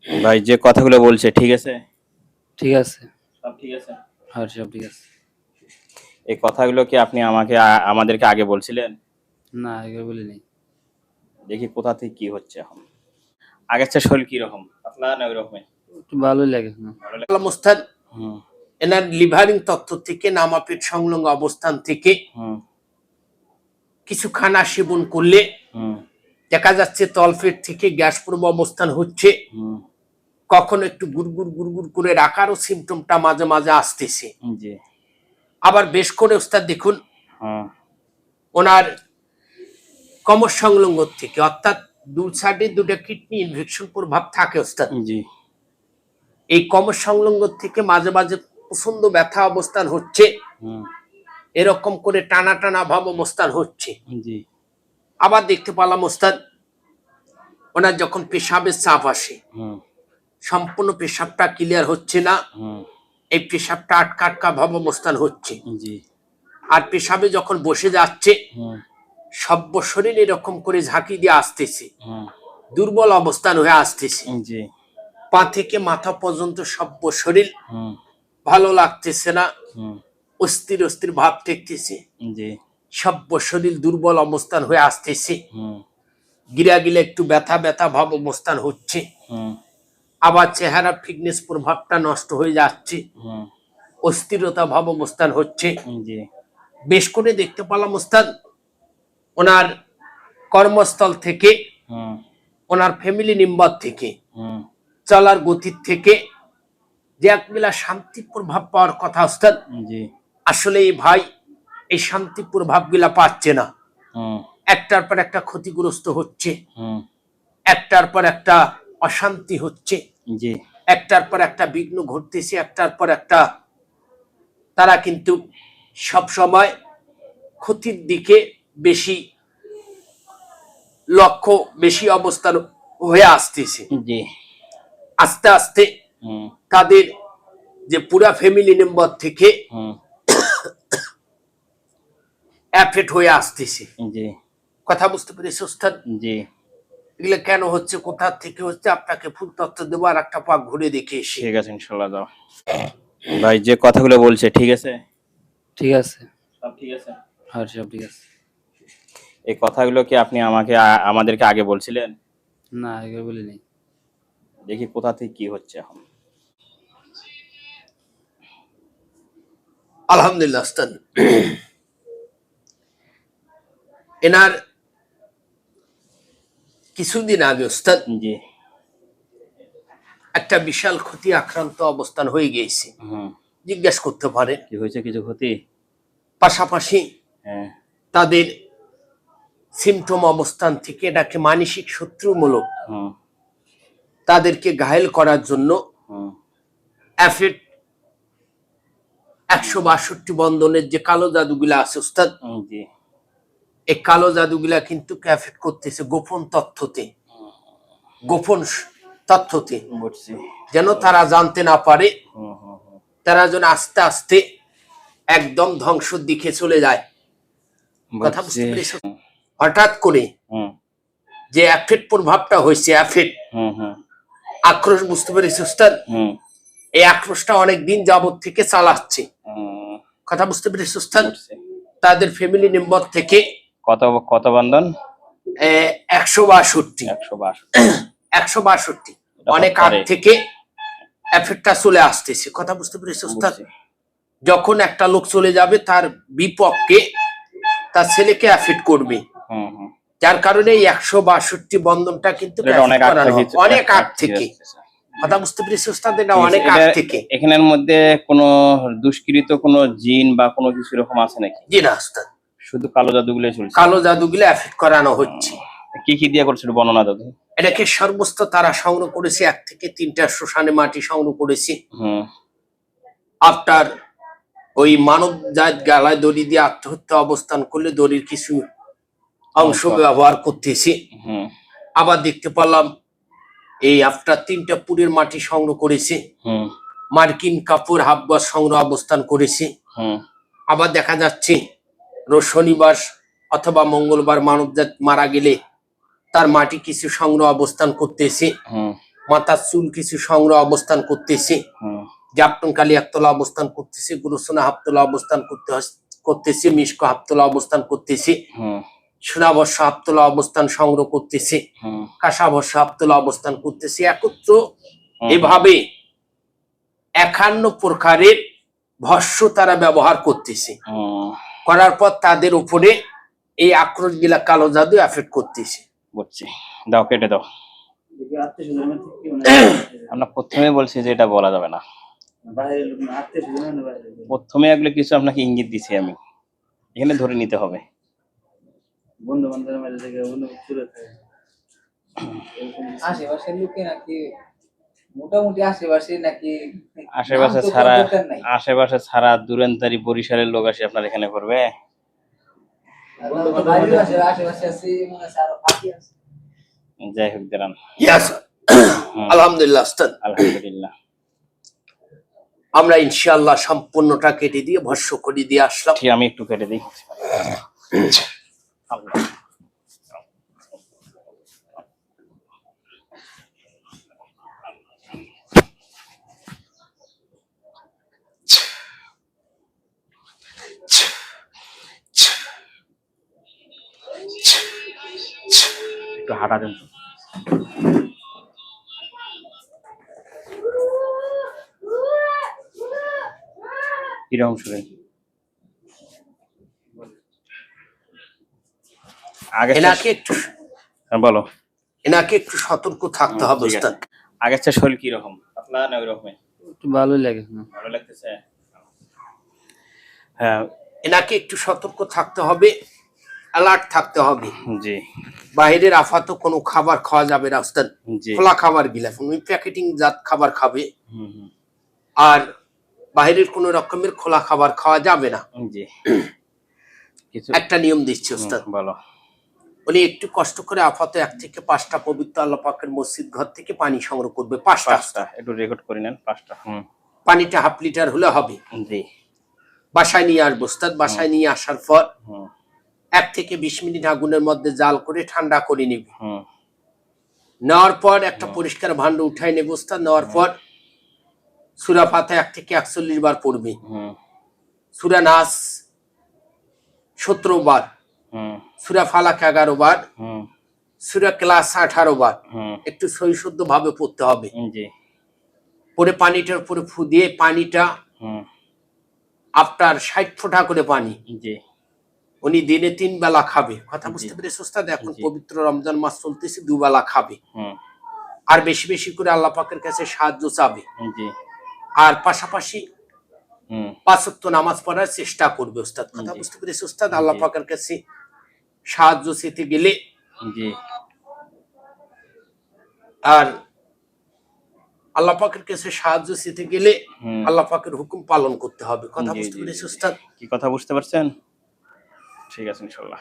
ভাই যে কথাগুলো বলছে ঠিক আছে? ঠিক আছে। সব ঠিক আছে? হ্যাঁ, সব ঠিক আছে। এই কথাগুলো কি আপনি আমাদেরকে আগে বলছিলেন? না, এগুলো বলিনি। দেখি কোথা থেকে কি হচ্ছে এখন। আগের চেয়ে শরীর কিরকম? পাতলা না ওইরকমই? একটু ভালোই লাগে। ভালো লাগে? মোস্তাদ হুম এনার লিভারিং তত্ত্ব থেকে নামাপেট সংলগ্ন অবস্থান থেকে হুম কিছু খানা সেবন করলে হুম দেখা যাচ্ছে তলপেট থেকে গ্যাস পূর্ব অবস্থান হচ্ছে, হুম কখনো একটু গুড়গুড় গুড়গুড় করে রাখারও সিমটমটা মাঝে মাঝে আসতেছে। জি আবার বেশ করে ওস্তাদ দেখুন হ্যাঁ ওনার কমর সংলগ্ন থেকে, অর্থাৎ দু সাইডে দুটো কিডনি ইনফেকশন প্রভাব থাকে ওস্তাদ। জি এই কমর সংলগ্ন থেকে মাঝে মাঝে প্রচন্ড ব্যথা অবস্থান হচ্ছে, হুম এরকম করে টানা টানা ভাব অবস্থান হচ্ছে। জি আবার দেখতে পেলাম ওস্তাদ ওনার যখন পেশাবের চাপ আসে, হুম সম্পূর্ণ পেশাবটা ক্লিয়ার হচ্ছে না, হুম এই পেশাবটা আটকা আটকা ভাব অবস্থান হচ্ছে। জি আর পেশাবে যখন বসে যাচ্ছে হুম সব্য শরীর এরকম করে ঝাঁকি দিয়ে আসতেছে, হুম দুর্বল অবস্থান হয়ে আসতেছে, জি পা থেকে মাথা পর্যন্ত সব্য শরীর হুম ভালো লাগতেছে না, হুম অস্থির অস্থির ভাব ঠেকতেছে, জি সব্য শরীর দুর্বল অবস্থান হয়ে আসতেছে, হুম গিরা গিলে একটু ব্যথা ব্যথা ভাব অবস্থান হচ্ছে, হুম আবার চেহারা ফিটনেস প্রভাবটা নষ্ট হয়ে যাচ্ছে, হুম অস্থিরতা ভাব অবস্থান হচ্ছে। জি বেশ করে দেখতে পেলাম ওস্তাদ ওনার কর্মস্থল থেকে, হুম ওনার ফ্যামিলি মেম্বার থেকে, হুম চলার গতির থেকে যে একবেলা শান্তি প্রভাব পাওয়ার কথা ওস্তাদ, জি আসলে এই ভাই এই শান্তি প্রভাব গুলা পাচ্ছে না। হুম একটার পর একটা ক্ষতিগ্রস্ত হচ্ছে, হুম একটার পর একটা অশান্তি হচ্ছে, জি একটার পর একটা বিঘ্ন ঘটতেছে, একটার পর একটা তারা কিন্তু সব সময় ক্ষতির দিকে বেশি লক্ষ্য, বেশি অবস্থান হয়ে আসতেছে। জি আস্তে আস্তে হুম তাদের যে পুরা ফ্যামিলি মেম্বার থেকে হুম অ্যাফেক্ট হয়ে আসতেছে। জি কথা বুঝতে পেরেছি ওস্তাদ? জি এগুলো কেন হচ্ছে, কোথা থেকে হচ্ছে, আপনাকে ফুল তথ্য দেবো আর একটা পাক ঘুরে দেখে এসে। ঠিক আছে ইনশাল্লাহ যাও। ভাই যে কথাগুলো বলছে ঠিক আছে? ঠিক আছে। সব ঠিক আছে? হ্যাঁ, সব ঠিক আছে। এই কথাগুলো কি আপনি আমাদেরকে আগে বলছিলেন? না, এগুলো বলিনি। দেখি কোথা থেকে কি হচ্ছে এখন। আলহামদুলিল্লাহ ওস্তাদ, এনার কিছুদিন আগে ওস্তাদ জি একটা বিশাল ক্ষতি আক্রান্ত অবস্থান হয়ে গিয়েছে। হুম জিজ্ঞেস করতে পারে। কি হয়েছে? কিছু ক্ষতি? পাশাপাশি হ্যাঁ তাদের সিমটম অবস্থান থেকে এটাকে মানসিক শত্রুমূলক হুম তাদেরকে ঘায়েল করার জন্য হুম অ্যাফেট 162 বন্ধনের যে কালো জাদুগুলা আছে ওস্তাদ, জি এই কালো জাদুগুলা কিন্তু অ্যাফেট করতেছে গোপন তথ্যতে, গোপন তথ্যতে, বুঝছি। যেন তারা জানতে না পারে, হুম হুম হুম তারা যেন আস্তে আস্তে একদম ধ্বংসের দিকে চলে যায়। কথা বুঝছি। বুঝতে পেরেছ? হঠাৎ করে হুম যে অ্যাফেট প্রভাবটা হয়েছে, অ্যাফেট হুম হুম আক্রোশ, বুঝতে পেরেছি ওস্তাদ? হুম এই আক্রোশটা অনেক দিন যাবত থেকে চালাচ্ছে। হুম, কথা বুঝতে পেরেছি ওস্তাদ? বুঝছি। তাদের ফ্যামিলি মেম্বার থেকে কত কত বন্ধন? 162 162। 162 এটা অনেক আগ হত্যারে। থেকে এফেক্টটা চলে আসতেছে। কথা বুঝতে পেরেছি ওস্তাদ? বুঝছি। যখন একটা লোক চলে যাবে তার বিপক্ষে তার ছেলেকে এফেক্ট করবে, হুম হুম যার কারণে এই 162 বন্ধনটা কিন্তু এটা অনেক আগ থেকে অনেক আগ থেকে। আসতেছে। কথা বুঝতে পেরেছি ওস্তাদ? এটা ঠিক আছে, অনেক আগ থেকে। এখানের মধ্যে কোনো দুষ্কৃত কোনো জিন বা কোনো কিছু এরকম আছে নাকি? জি না ওস্তাদ, শুধু কালো জাদুগুলোই চলছে? কালো জাদুগুলো এফেক্ট করানো হচ্ছে। কি কি দিয়ে করছে একটু বর্ণনা দাও তো। এটাকে সর্বস্ত তারা সংগ্রহ করেছে, 1 থেকে 3টা শ্মশানে মাটি সংগ্রহ করেছে। হুম আফটার ওই মানব জাত গালায় দড়ি দিয়ে আত্মহত্যা অবস্থান করলে দড়ির কিছু অংশ ব্যবহার করতেছি। হুম আবার দেখতে পেলাম এই আফটার 3টা পুরের মাটি সংগ্রহ করেছে, হুম মার্কিন কাপড় হাফবাস সংগ্রহ অবস্থান করেছে। হুম আবার দেখা যাচ্ছে রোজ শনিবার অথবা মঙ্গলবার মানবজাত মারা গেলে তার মাটি কিছু সংগ্রহ অবস্থান করতেছে। হুম মাথার চুল কিছু সংগ্রহ অবস্থান করতেছে, হুম জাপটন কালী একতলা অবস্থান করতেছে, গুরুসোনা হাফতলা অবস্থান করতেছে, মিশক হাফতলা অবস্থান করতেছে, হুম সোনাবর্ষ হাফতলা অবস্থান সংগ্রহ করতেছে, হুম কাঁসাবর্ষ হাফতলা অবস্থান করতেছে। একত্র হুম, এভাবে 51 প্রকারের ভস্য তারা ব্যবহার করতেছে। হুম, করার পর তাদের উপরে এই আক্রোশ গিলা কালো জাদু এফেক্ট করতেছে। বুঝছি। দাও, কেটে দাও। আমরা প্রথমে বলছি যে এটা বলা যাবে না। প্রথমে এগুলো কিছু আপনাকে ইঙ্গিত দিছি আমি, এখানে ধরে নিতে হবে। বন্ধু বান্ধবের মাঝে থেকে বন্ধু দূরে থাকে। আশেপাশের লোকে নাকি মোটামুটি আশেপাশে নাকি আশেপাশে নাম তো ছাড়া, করার দরকার নাই। আশেপাশে ছাড়া দূরান্তারি বরিশালের লোক আসে আপনার এখানে করবে। আমরা তো বাড়ির আশেপাশে আছি, মনে আছে আরো বাকি আছে। যাই হোক, দাঁড়ান। ইয়াস, আলহামদুলিল্লাহ ওস্তাদ, আলহামদুলিল্লাহ। আমরা ইনশাআল্লাহ সম্পূর্ণটা কেটে দিয়ে ভস্য করে দিয়ে আসলাম। ঠিক, আমি একটু কেটে দিই। আল্লাহ। একটু হাঁটা দেন তো। কিরকম শুনে আগে এনাকে একটু বলো। এনাকে একটু সতর্ক থাকতে হবে ঠিক আছে। ওস্তাদ। আগের চেয়ে শরীর কিরকম? পাতলা না ওই রকমই? একটু ভালোই লাগে। ভালো লাগতেছে? হ্যাঁ, এনাকে একটু সতর্ক থাকতে হবে, অ্যালার্ট থাকতে হবে। জি বাইরের আফাত কোনো খাবার খাওয়া যাবে না ওস্তাদ। জি। খোলা খাবার গিলা, ওই প্যাকেটিং জাত খাবার খাবে, হুম হুম, আর বাইরের কোনো রকমের খোলা খাবার খাওয়া যাবে না। জি। কিছু একটা নিয়ম দিচ্ছি ওস্তাদ। বলো। উনি একটু কষ্ট করে আপাতত 1 থেকে 5টা পবিত্র আল্লাহ পাকের মসজিদ ঘর থেকে পানি সংগ্রহ করবে। 5টা। পাঁচটা একটু রেকর্ড করে নেন, 5টা। হুম, পানিটা 1/2 লিটার হলে হবে। জি। বাসায় নিয়ে আসবো ওস্তাদ। বাসায় নিয়ে আসার পর হুম 1 থেকে 20 মিনিট আগুনের মধ্যে জাল করে ঠান্ডা করে নিব। হুম নেওয়ার পর একটা পরিষ্কার ভান্ড উঠাই নেব ওস্তাদ। নেওয়ার পর সূরা ফাতিহা 1 থেকে 41 বার পড়বে, হুম সূরা নাস 17 বার, হুম সূরা ফালাক 11 বার, হুম সূরা ক্লাস 18 বার। হুম, একটু সহিশুদ্ধ ভাবে পড়তে হবে। জি। পরে পানিটার উপরে ফু দিয়ে পানিটা হুম, আপনার 60 ফোঁটা করে পানি জি উনি দিনে 3 বেলা খাবে। কথা জি। বুঝতে পেরেছ ওস্তাদ? এখন জি। পবিত্র রমজান মাস চলতেছে, 2 বেলা খাবে। হুম, আর বেশি বেশি করে আল্লাহ পাকের কাছে সাহায্য চাবে। জি। আর পাশাপাশি হুম, 5 ওয়াক্ত নামাজ পড়ার চেষ্টা করবে ওস্তাদ। কথা জি। বুঝতে পেরেছ ওস্তাদ? আল্লাহ জি। পাকের কাছে সাহায্য চেতে গেলে জি আর আল্লাহ পাকের কাছে সাহায্য চেতে গেলে হুম, আল্লাহ পাকের হুকুম পালন করতে হবে। কথা জি, বুঝতে জি, পেরেছ জি। ওস্তাদ? কি কথা বুঝতে পারছেন? ঠিক আছে ইনশাল্লাহ।